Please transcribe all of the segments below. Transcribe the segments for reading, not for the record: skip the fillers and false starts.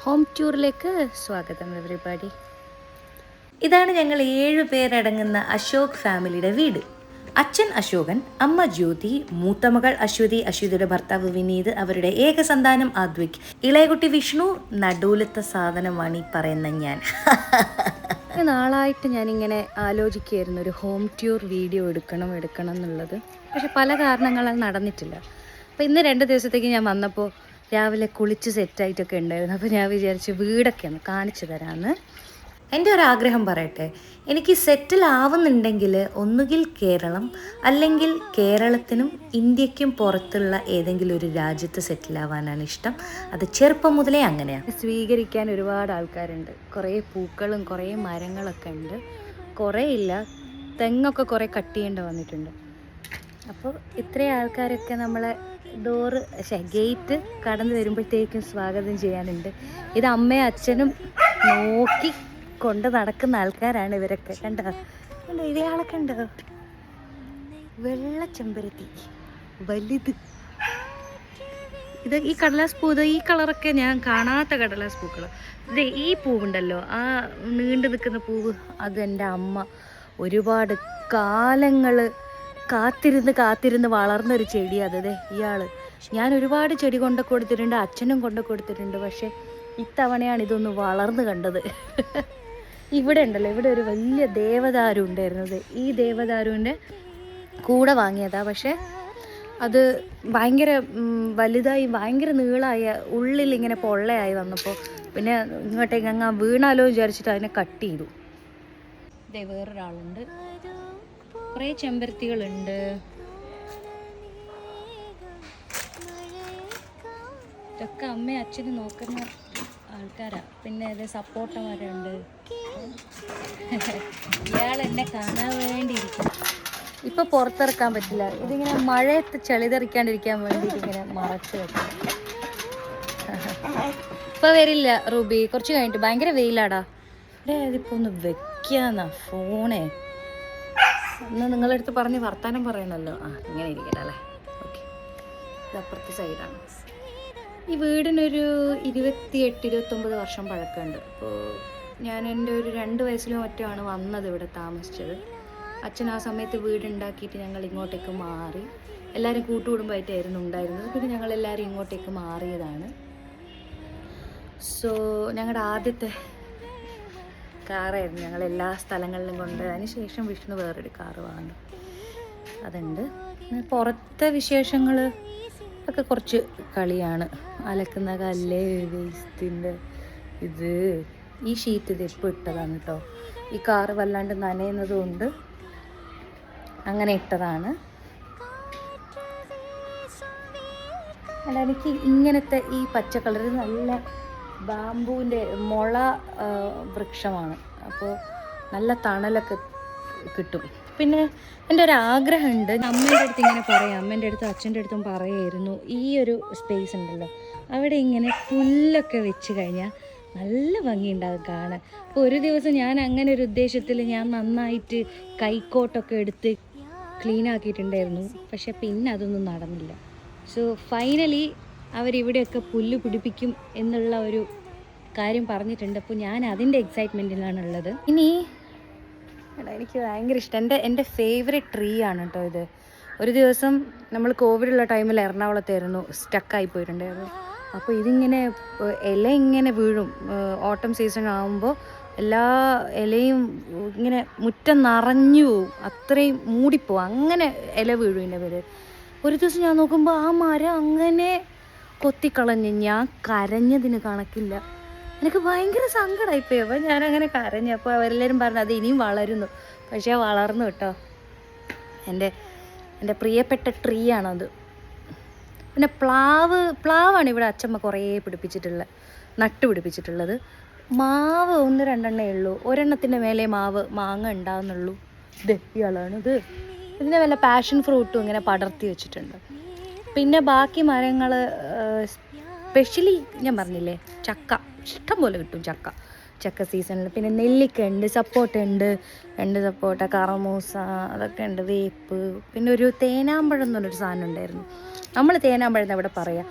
Home ടൂറിലേക്ക് സ്വാഗതം everybody. ഇതാണ് ഞങ്ങൾ 7 പേരടങ്ങുന്ന അശോക് ഫാമിലിയുടെ വീട്. അച്ഛൻ അശോകൻ, അമ്മ ജ്യോതി, മൂത്ത മകൾ അശ്വതി, അശ്വതിയുടെ ഭർത്താവ് വിനീത്, അവരുടെ ഏക സന്താനം ആദ്വിക്, ഇളയകുട്ടി വിഷ്ണു, നടുവിലത്തെ സാധനമാണ് ഈ പറയുന്ന ഞാൻ. നാളായിട്ട് ഞാനിങ്ങനെ ആലോചിക്കുകയായിരുന്നു ഒരു ഹോം ടൂർ വീഡിയോ എടുക്കണം എന്നുള്ളത്. പക്ഷെ പല കാരണങ്ങളാൽ നടന്നിട്ടില്ല. അപ്പോൾ ഇന്ന് 2 ദിവസത്തേക്ക് ഞാൻ വന്നപ്പോൾ രാവിലെ കുളിച്ച് സെറ്റായിട്ടൊക്കെ ഉണ്ടായിരുന്നു. അപ്പോൾ ഞാൻ വിചാരിച്ചു വീടൊക്കെ ഒന്ന് കാണിച്ചു തരാമെന്ന്. എൻ്റെ ഒരാഗ്രഹം പറയട്ടെ, എനിക്ക് സെറ്റിൽ ആവുന്നുണ്ടെങ്കിൽ ഒന്നുകിൽ കേരളം, അല്ലെങ്കിൽ കേരളത്തിനും ഇന്ത്യക്കും പുറത്തുള്ള ഏതെങ്കിലും ഒരു രാജ്യത്ത് സെറ്റിലാവാനാണ് ഇഷ്ടം. അത് ചെറുപ്പം മുതലേ അങ്ങനെയാണ്. സ്വീകരിക്കാൻ ഒരുപാട് ആൾക്കാരുണ്ട്, കുറേ പൂക്കളും കുറേ മരങ്ങളൊക്കെ ഉണ്ട്. കുറേ ഇല്ല, തെങ്ങൊക്കെ കുറേ കട്ട് ചെയ്യേണ്ടി വന്നിട്ടുണ്ട്. അപ്പോൾ ഇത്രയും ആൾക്കാരൊക്കെ നമ്മളെ ഗേറ്റ് കടന്നു വരുമ്പോഴത്തേക്കും സ്വാഗതം ചെയ്യാനുണ്ട്. ഇത് അമ്മയും അച്ഛനും നോക്കി കൊണ്ട് നടക്കുന്ന ആൾക്കാരാണ് ഇവരൊക്കെ. കണ്ടോ ഇതയാളൊക്കെ ഉണ്ടോ? വെള്ള ചെമ്പരത്തി വലുത്. ഇത് ഈ കടലാസ് പൂ, ഈ കളറൊക്കെ ഞാൻ കാണാത്ത കടലാസ് പൂക്കൾ. ഇത് ഈ പൂവുണ്ടല്ലോ, ആ നീണ്ടു നിൽക്കുന്ന പൂവ്, അത് എൻ്റെ അമ്മ ഒരുപാട് കാലങ്ങൾ കാത്തിരുന്ന് വളർന്നൊരു ചെടിയാണ്. അതെ ഇയാൾ, ഞാൻ ഒരുപാട് ചെടി കൊണ്ടു കൊടുത്തിട്ടുണ്ട്, അച്ഛനും കൊണ്ടു കൊടുത്തിട്ടുണ്ട്. പക്ഷെ ഇത്തവണയാണ് ഇതൊന്ന് വളർന്നു കണ്ടത്. ഇവിടെ ഉണ്ടല്ലോ, ഇവിടെ ഒരു വലിയ ദേവദാരു ഉണ്ടായിരുന്നത്. ഈ ദേവദാരുവിൻ്റെ കൂടെ വാങ്ങിയതാണ്. പക്ഷെ അത് ഭയങ്കര വലുതായി, ഭയങ്കര നീളമായ, ഉള്ളിൽ ഇങ്ങനെ പൊള്ളയായി വന്നപ്പോൾ പിന്നെ ഇങ്ങോട്ടേക്ക് അങ്ങ് വീണാലോ വിചാരിച്ചിട്ട് അതിനെ കട്ട് ചെയ്തു. ഇതേ വേറൊരാളുണ്ട്, കുറേ ചെമ്പരത്തികളുണ്ട്. ഇതൊക്കെ അമ്മയും അച്ഛനും നോക്കുന്ന ആൾക്കാരാ. പിന്നെ ഇത് സപ്പോർട്ട മരമുണ്ട്. ഇയാൾ എന്നെ കാണാൻ വേണ്ടിയിരിക്കും. ഇപ്പം പുറത്തിറക്കാൻ പറ്റില്ല, ഇതിങ്ങനെ മഴയത്ത് ചെളിതെറിക്കാണ്ടിരിക്കാൻ വേണ്ടിയിട്ട് ഇങ്ങനെ മറച്ച് വെക്കും. ഇപ്പം വരില്ല റൂബി, കുറച്ച് കഴിഞ്ഞിട്ട്. ഭയങ്കര വെയിലാടാ. അതിപ്പോൾ ഒന്ന് വെക്കാന്നാ ഫോണേ. ഒന്ന് നിങ്ങളുടെ അടുത്ത് പറഞ്ഞ് വർത്താനം പറയണമല്ലോ. ഇങ്ങനെ ഇരിക്കട്ടെ അല്ലേ. ഓക്കെ, ഇത് അപ്പുറത്തെ സൈഡാണ്. ഈ വീടിനൊരു 28-29 വർഷം പഴക്കമുണ്ട്. അപ്പോൾ ഞാൻ എൻ്റെ ഒരു 2 വയസ്സിലോ മറ്റുമാണ് വന്നത് ഇവിടെ താമസിച്ചത്. അച്ഛൻ ആ സമയത്ത് വീടുണ്ടാക്കിയിട്ട് ഞങ്ങൾ ഇങ്ങോട്ടേക്ക് മാറി. എല്ലാവരും കൂട്ടുകുടുംബമായിട്ടായിരുന്നു ഉണ്ടായിരുന്നത്. പിന്നെ ഞങ്ങളെല്ലാവരും ഇങ്ങോട്ടേക്ക് മാറിയതാണ്. സോ ഞങ്ങളുടെ ആദ്യത്തെ കാറായിരുന്നു ഞങ്ങൾ എല്ലാ സ്ഥലങ്ങളിലും കൊണ്ട്. അതിന് ശേഷം വിഷ്ണു വേറൊരു കാറ് വാങ്ങി, അതുണ്ട്. പുറത്തെ വിശേഷങ്ങൾ ഒക്കെ കുറച്ച് കളിയാണ്. അലക്കുന്ന കല്ല്, വേസ്റ്റിൻ്റെ ഇത്, ഈ ഷീറ്റ് ഇത് എപ്പോൾ ഇട്ടതാണ് കേട്ടോ. ഈ കാറ് വല്ലാണ്ട് നനയുന്നത് കൊണ്ട് അങ്ങനെ ഇട്ടതാണ്. അല്ല, എനിക്ക് ഇങ്ങനത്തെ ഈ പച്ച കളർ നല്ല ബാമ്പൂവിൻ്റെ മുള വൃക്ഷമാണ്. അപ്പോൾ നല്ല തണലൊക്കെ കിട്ടും. പിന്നെ എൻ്റെ ഒരു ആഗ്രഹമുണ്ട്, അമ്മേൻ്റെ അടുത്ത് ഇങ്ങനെ പറയാം, അമ്മേൻ്റെ അടുത്തും അച്ഛൻ്റെ അടുത്തും പറയായിരുന്നു, ഈ ഒരു സ്പേസ് ഉണ്ടല്ലോ അവിടെ ഇങ്ങനെ പുല്ലൊക്കെ വെച്ച് കഴിഞ്ഞാൽ നല്ല ഭംഗിയുണ്ടാകും കാണാൻ. അപ്പോൾ ഒരു ദിവസം ഞാൻ അങ്ങനെ ഒരു ഉദ്ദേശത്തിൽ ഞാൻ നന്നായിട്ട് കൈക്കോട്ടൊക്കെ എടുത്ത് ക്ലീൻ ആക്കിയിട്ടുണ്ടായിരുന്നു. പക്ഷെ പിന്നെ അതൊന്നും നടന്നില്ല. സോ ഫൈനലി അവരിവിടെയൊക്കെ പുല്ല് പിടിപ്പിക്കും എന്നുള്ള ഒരു കാര്യം പറഞ്ഞിട്ടുണ്ട്. അപ്പോൾ ഞാൻ അതിൻ്റെ എക്സൈറ്റ്മെൻറ്റിലാണുള്ളത്. ഇനി എനിക്ക് ഭയങ്കര ഇഷ്ടം, എൻ്റെ ഫേവറേറ്റ് ട്രീ ആണ് കേട്ടോ ഇത്. ഒരു ദിവസം നമ്മൾ കോവിഡുള്ള ടൈമിൽ എറണാകുളത്തായിരുന്നു, സ്റ്റക്കായി പോയിട്ടുണ്ടായിരുന്നു. അപ്പോൾ ഇതിങ്ങനെ ഇല ഇങ്ങനെ വീഴും. ഓട്ടം സീസൺ ആകുമ്പോൾ എല്ലാ ഇലയും ഇങ്ങനെ മുറ്റം നിറഞ്ഞു പോവും, അത്രയും മൂടിപ്പോവും, അങ്ങനെ ഇല വീഴും ഇതിൻ്റെ പേര്. ഒരു ദിവസം ഞാൻ നോക്കുമ്പോൾ ആ മരം അങ്ങനെ കൊത്തിക്കളഞ്ഞ് ഞാൻ കരഞ്ഞതിന് കണക്കില്ല. എനിക്ക് ഭയങ്കര സങ്കടമായിപ്പോയി. അപ്പോൾ ഞാനങ്ങനെ കരഞ്ഞു. അപ്പോൾ അവരെല്ലാവരും പറഞ്ഞു അത് ഇനിയും വളരുന്നു. പക്ഷേ വളർന്നു കേട്ടോ. എൻ്റെ പ്രിയപ്പെട്ട ട്രീ ആണത്. പിന്നെ പ്ലാവാണ് ഇവിടെ അച്ഛമ്മ കുറേ നട്ടുപിടിപ്പിച്ചിട്ടുള്ളത്. മാവ് 1-2 ഉള്ളൂ. ഒരെണ്ണത്തിൻ്റെ മേലെ മാങ്ങ ഉണ്ടാകുന്നുള്ളൂ. ഇത് ഇയാളാണിത്. ഇതിൻ്റെ വല്ല പാഷൻ ഫ്രൂട്ടും ഇങ്ങനെ പടർത്തി വെച്ചിട്ടുണ്ട്. പിന്നെ ബാക്കി മരങ്ങൾ സ്പെഷ്യലി ഞാൻ പറഞ്ഞില്ലേ, ചക്ക ഇഷ്ടം പോലെ കിട്ടും. ചക്ക സീസണിൽ. പിന്നെ നെല്ലിക്ക ഉണ്ട്, സപ്പോട്ട ഉണ്ട്, 2 സപ്പോട്ട, കറമൂസ, അതൊക്കെ ഉണ്ട്, വേപ്പ്. പിന്നെ ഒരു തേനാമ്പഴം എന്ന് പറഞ്ഞൊരു സാധനം ഉണ്ടായിരുന്നു. നമ്മൾ തേനാമ്പഴം അവിടെ പറയാം.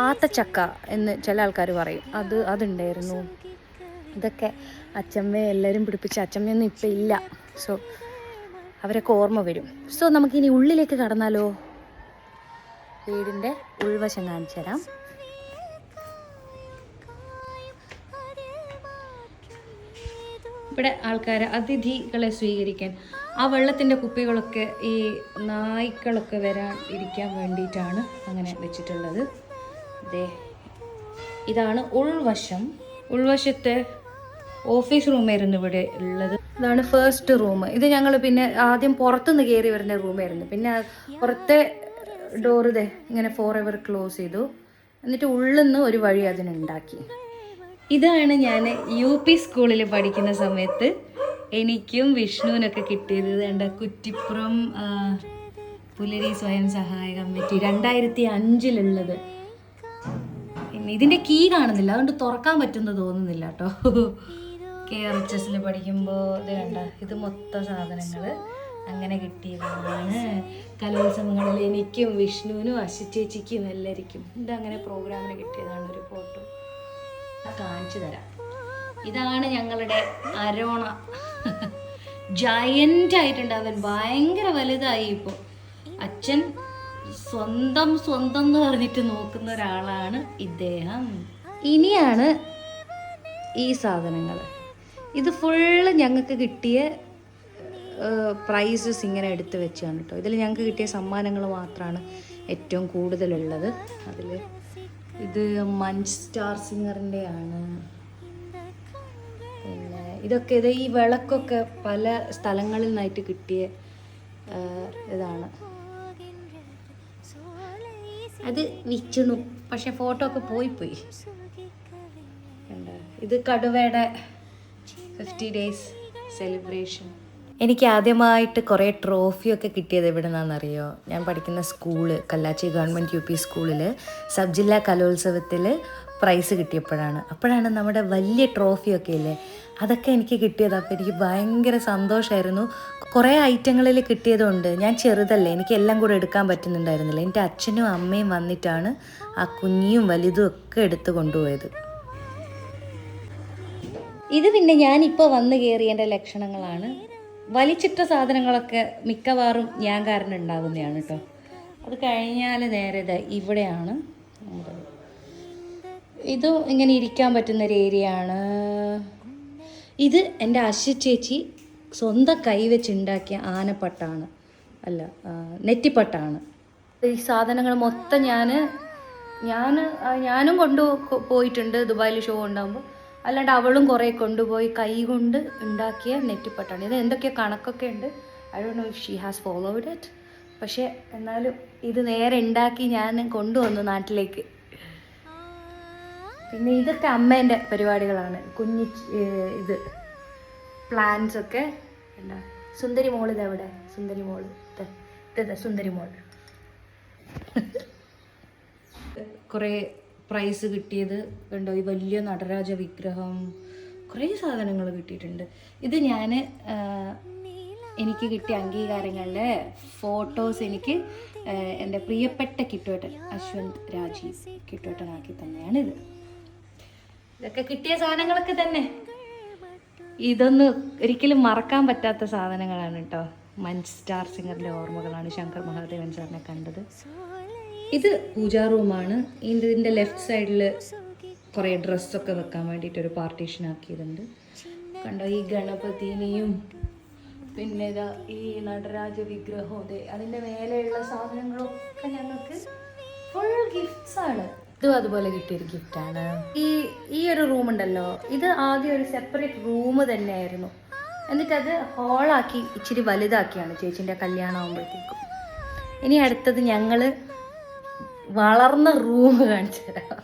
ആത്തച്ചക്ക എന്ന് ചില ആൾക്കാർ പറയും, അതുണ്ടായിരുന്നു. ഇതൊക്കെ അച്ചമ്മയെ എല്ലാവരും പിടിപ്പിച്ച, അച്ചമ്മയൊന്നും ഇപ്പം ഇല്ല. സോ അവരൊക്കെ ഓർമ്മ വരും. സോ നമുക്കിനി ഉള്ളിലേക്ക് കടന്നാലോ? വീടിൻ്റെ ഉൾവശം കാണിച്ചു തരാം. ഇവിടെ ആൾക്കാർ അതിഥികളെ സ്വീകരിക്കാൻ ആ വെള്ളത്തിൻ്റെ കുപ്പികളൊക്കെ ഈ നായ്ക്കളൊക്കെ വരാൻ ഇരിക്കാൻ വേണ്ടിയിട്ടാണ് അങ്ങനെ വെച്ചിട്ടുള്ളത്. ഇതാണ് ഉൾവശം. ഉൾവശത്തെ ഓഫീസ് റൂമായിരുന്നു ഇവിടെ ഉള്ളത്. ഇതാണ് ഫസ്റ്റ് റൂം. ഇത് ഞങ്ങൾ പിന്നെ ആദ്യം പുറത്തുനിന്ന് കയറി വരുന്ന റൂമായിരുന്നു. പിന്നെ പുറത്തെ ഡോറ് ഇങ്ങനെ ഫോർ ക്ലോസ് ചെയ്തു. എന്നിട്ട് ഉള്ളിൽ നിന്ന് ഒരു വഴി അതിനുണ്ടാക്കി. ഇതാണ് ഞാൻ UP സ്കൂളിൽ പഠിക്കുന്ന സമയത്ത് എനിക്കും വിഷ്ണുവിനൊക്കെ കിട്ടിയത്. വേണ്ട കുറ്റിപ്പുറം പുലരി സ്വയം സഹായ കമ്മിറ്റി 2005 പിന്നെ ഇതിൻ്റെ കീ കാണുന്നില്ല, അതുകൊണ്ട് തുറക്കാൻ പറ്റുമെന്ന് തോന്നുന്നില്ല കേട്ടോ. KRHS പഠിക്കുമ്പോൾ ഇത് കണ്ട, ഇത് മൊത്തം സാധനങ്ങൾ അങ്ങനെ കിട്ടിയതാണ്. കലോത്സവങ്ങളിൽ എനിക്കും വിഷ്ണുവിനും അശുചേച്ചിക്കും എല്ലാവർക്കും ഇതങ്ങനെ പ്രോഗ്രാമിന് കിട്ടിയതാണ്. ഒരു ഫോട്ടോ കാണിച്ചു തരാം. ഇതാണ് ഞങ്ങളുടെ അരോണ. ജയൻ്റ് ആയിട്ടുണ്ട് അവൻ, ഭയങ്കര വലുതായി. ഇപ്പോൾ അച്ഛൻ സ്വന്തം എന്ന് പറഞ്ഞിട്ട് നോക്കുന്ന ഒരാളാണ് ഇദ്ദേഹം. ഇനിയാണ് ഈ സാധനങ്ങൾ. ഇത് ഫുള്ള് ഞങ്ങൾക്ക് കിട്ടിയ പ്രൈസസ് ഇങ്ങനെ എടുത്ത് വെച്ചാണ് കേട്ടോ. ഇതിൽ ഞങ്ങൾക്ക് കിട്ടിയ സമ്മാനങ്ങൾ മാത്രമാണ് ഏറ്റവും കൂടുതലുള്ളത്. അതിൽ ഇത് മഞ്ച് സ്റ്റാർ സിംഗറിൻ്റെ ആണ്. പിന്നെ ഇതൊക്കെ ഈ വിളക്കൊക്കെ പല സ്ഥലങ്ങളിൽ നിന്നായിട്ട് കിട്ടിയ ഇതാണ്. അത് വിച്ചുണു, പക്ഷെ ഫോട്ടോ ഒക്കെ പോയി. ഇത് കടുവയുടെ 50 days സെലിബ്രേഷൻ. എനിക്ക് ആദ്യമായിട്ട് കുറേ ട്രോഫിയൊക്കെ കിട്ടിയത് എവിടെ നിന്നാണെന്നറിയോ? ഞാൻ പഠിക്കുന്ന സ്കൂള് കല്ലാച്ചി ഗവൺമെൻറ് UP സ്കൂളിൽ സബ് ജില്ലാ കലോത്സവത്തിൽ പ്രൈസ് കിട്ടിയപ്പോഴാണ്. അപ്പോഴാണ് നമ്മുടെ വലിയ ട്രോഫിയൊക്കെ ഇല്ലേ, അതൊക്കെ എനിക്ക് കിട്ടിയത്. അപ്പോൾ എനിക്ക് ഭയങ്കര സന്തോഷമായിരുന്നു. കുറേ ഐറ്റങ്ങളിൽ കിട്ടിയതുകൊണ്ട് ഞാൻ ചെറുതല്ലേ, എനിക്ക് എല്ലാം കൂടെ എടുക്കാൻ പറ്റുന്നുണ്ടായിരുന്നില്ല. എൻ്റെ അച്ഛനും അമ്മയും വന്നിട്ടാണ് ആ കുഞ്ഞിയും വലുതും ഒക്കെ എടുത്ത് കൊണ്ടുപോയത്. ഇത് പിന്നെ ഞാനിപ്പോൾ വന്ന് കയറിയതിൻ്റെ ലക്ഷണങ്ങളാണ്. വലിച്ചിട്ട സാധനങ്ങളൊക്കെ മിക്കവാറും ഞാൻ കാരണം ഉണ്ടാകുന്നതാണ് കേട്ടോ. അത് കഴിഞ്ഞാൽ നേരെ ഇവിടെയാണ്. ഇത് ഇങ്ങനെ ഇരിക്കാൻ പറ്റുന്നൊരു ഏരിയ ആണ്. ഇത് എൻ്റെ ചേച്ചി സ്വന്തം കൈ വെച്ചുണ്ടാക്കിയ ആനപ്പട്ടാണ്, അല്ല നെറ്റിപ്പട്ടാണ്. ഈ സാധനങ്ങൾ മൊത്തം ഞാനും പോയിട്ടുണ്ട് ദുബായിൽ ഷോ ഉണ്ടാകുമ്പോൾ. അല്ലാണ്ട് അവളും കുറേ കൊണ്ടുപോയി കൈ കൊണ്ട് ഉണ്ടാക്കിയ നെറ്റിപ്പട്ടാണ്. ഇത് എന്തൊക്കെയോ കണക്കൊക്കെ ഉണ്ട്. I don't know if she has followed it. പക്ഷേ എന്നാലും ഇത് നേരെ ഉണ്ടാക്കി ഞാൻ കൊണ്ടുവന്നു നാട്ടിലേക്ക്. പിന്നെ ഇതൊക്കെ അമ്മേൻ്റെ പരിപാടികളാണ്. ഇത് പ്ലാന്റ്സ് ഒക്കെ എന്താ. സുന്ദരി മോൾ ഇതെവിടെ? സുന്ദരി മോൾ സുന്ദരി മോൾ. കുറേ പ്രൈസ് കിട്ടിയത് കണ്ടോ, ഈ വലിയ നടരാജ വിഗ്രഹം, കുറേ സാധനങ്ങൾ കിട്ടിയിട്ടുണ്ട്. ഇത് എനിക്ക് കിട്ടിയ അംഗീകാരങ്ങളിലെ ഫോട്ടോസ് എനിക്ക് എൻ്റെ പ്രിയപ്പെട്ട കിട്ടുവേട്ടൻ അശ്വന്ത് രാജീവ് കിട്ടുവേട്ടനാക്കി തന്നെയാണ് ഇത്. ഇതൊക്കെ കിട്ടിയ സാധനങ്ങളൊക്കെ തന്നെ. ഇതൊന്നും ഒരിക്കലും മറക്കാൻ പറ്റാത്ത സാധനങ്ങളാണ് കേട്ടോ. മഞ്ച് സ്റ്റാർ സിംഗറിൻ്റെ ഓർമ്മകളാണ്. ശങ്കർ മഹാദേവൻ സാറിനെ കണ്ടത്. ഇത് പൂജാ റൂമാണ്. ഇതിൻ്റെ ലെഫ്റ്റ് സൈഡിൽ കുറേ ഡ്രസ്സൊക്കെ വെക്കാൻ വേണ്ടിയിട്ടൊരു പാർട്ടീഷൻ ആക്കിയതുണ്ട്. കണ്ടോ, ഈ ഗണപതിനെയും പിന്നെ ഇതാ ഈ നടരാജ വിഗ്രഹവും അതിൻ്റെ മേലെയുള്ള സാധനങ്ങളൊക്കെ ഞങ്ങൾക്ക് ഫുൾ ഗിഫ്റ്റ്സ് ആണ്. ഇതും അതുപോലെ കിട്ടിയൊരു ഗിഫ്റ്റാണ്. ഈ ഒരു റൂമുണ്ടല്ലോ, ഇത് ആദ്യം ഒരു സെപ്പറേറ്റ് റൂം തന്നെയായിരുന്നു. എന്നിട്ടത് ഹോളാക്കി ഇച്ചിരി വലുതാക്കിയാണ് ചേച്ചിൻ്റെ കല്യാണം ആകുമ്പോഴത്തേക്കും. ഇനി അടുത്തത് ഞങ്ങൾ വളർന്ന റൂം കാണിച്ചു തരാം.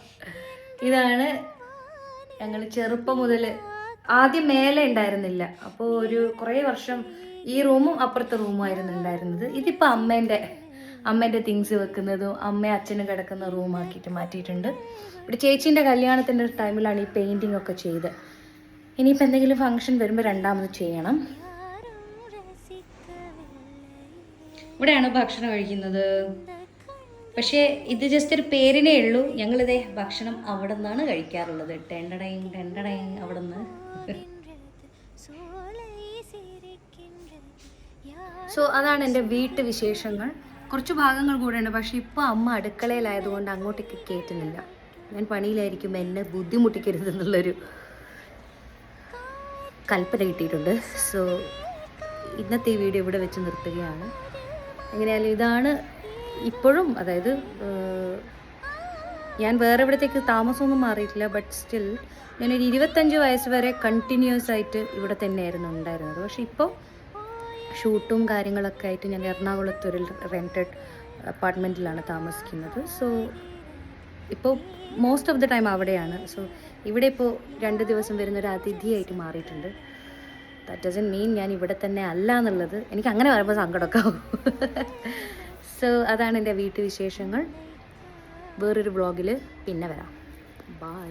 ഇതാണ് ഞങ്ങൾ ചെറുപ്പം മുതൽ, ആദ്യം മേലെ ഉണ്ടായിരുന്നില്ല. അപ്പോൾ ഒരു കുറേ വർഷം ഈ റൂമും അപ്പുറത്തെ റൂമായിരുന്നു ഉണ്ടായിരുന്നത്. ഇതിപ്പോൾ അമ്മേൻ്റെ തിങ്സ് വെക്കുന്നതും അമ്മയും അച്ഛനും കിടക്കുന്ന റൂമാക്കിയിട്ട് മാറ്റിയിട്ടുണ്ട്. ഇവിടെ ചേച്ചീൻ്റെ കല്യാണത്തിൻ്റെ ടൈമിലാണ് ഈ പെയിൻറ്റിങ് ഒക്കെ ചെയ്ത്. ഇനിയിപ്പോൾ എന്തെങ്കിലും ഫംഗ്ഷൻ വരുമ്പോൾ രണ്ടാമത് ചെയ്യണം. ഇവിടെയാണ് ഭക്ഷണം കഴിക്കുന്നത്. പക്ഷേ ഇത് ജസ്റ്റ് ഒരു പേരിനേ ഉള്ളൂ. ഞങ്ങളിതേ ഭക്ഷണം അവിടെ നിന്നാണ് കഴിക്കാറുള്ളത്. ടെണ്ടടയും അവിടെ നിന്ന്. സോ അതാണ് എൻ്റെ വീട്ടുവിശേഷങ്ങൾ. കുറച്ച് ഭാഗങ്ങൾ കൂടെ ഉണ്ട്, പക്ഷേ ഇപ്പോൾ അമ്മ അടുക്കളയിലായതുകൊണ്ട് അങ്ങോട്ടേക്ക് കയറ്റുന്നില്ല. ഞാൻ പണിയിലായിരിക്കും, എന്നെ ബുദ്ധിമുട്ടിക്കരുത് എന്നുള്ളൊരു കൽപ്പന കിട്ടിയിട്ടുണ്ട്. സോ ഇന്നത്തെ ഈ വീഡിയോ ഇവിടെ വെച്ച് നിർത്തുകയാണ്. എങ്ങനെയായാലും ഇതാണ് ഇപ്പോഴും, അതായത് ഞാൻ വേറെ ഇവിടത്തേക്ക് താമസമൊന്നും മാറിയിട്ടില്ല. ബട്ട് സ്റ്റിൽ ഞാനൊരു 25 വയസ്സ് വരെ കണ്ടിന്യൂസ് ആയിട്ട് ഇവിടെ തന്നെയായിരുന്നു ഉണ്ടായിരുന്നത്. പക്ഷേ ഇപ്പോൾ ഷൂട്ടും കാര്യങ്ങളൊക്കെ ആയിട്ട് ഞാൻ എറണാകുളത്ത് ഒരു റെൻറ്റഡ് അപ്പാർട്ട്മെൻറ്റിലാണ് താമസിക്കുന്നത്. സോ ഇപ്പോൾ മോസ്റ്റ് ഓഫ് ദ ടൈം അവിടെയാണ്. സോ ഇവിടെ ഇപ്പോൾ 2 ദിവസം വരുന്നൊരു അതിഥിയായിട്ട് മാറിയിട്ടുണ്ട്. ദാറ്റ് ഡസൻറ്റ് മീൻ ഞാൻ ഇവിടെ തന്നെ അല്ല എന്നുള്ളത്. എനിക്ക് അങ്ങനെ പറയുമ്പോൾ സങ്കടമൊക്കെ ആവും. സോ അതാണ് എൻ്റെ വീട്ടുവിശേഷങ്ങൾ. വേറൊരു വ്ളോഗിൽ പിന്നെ വരാം. ബൈ.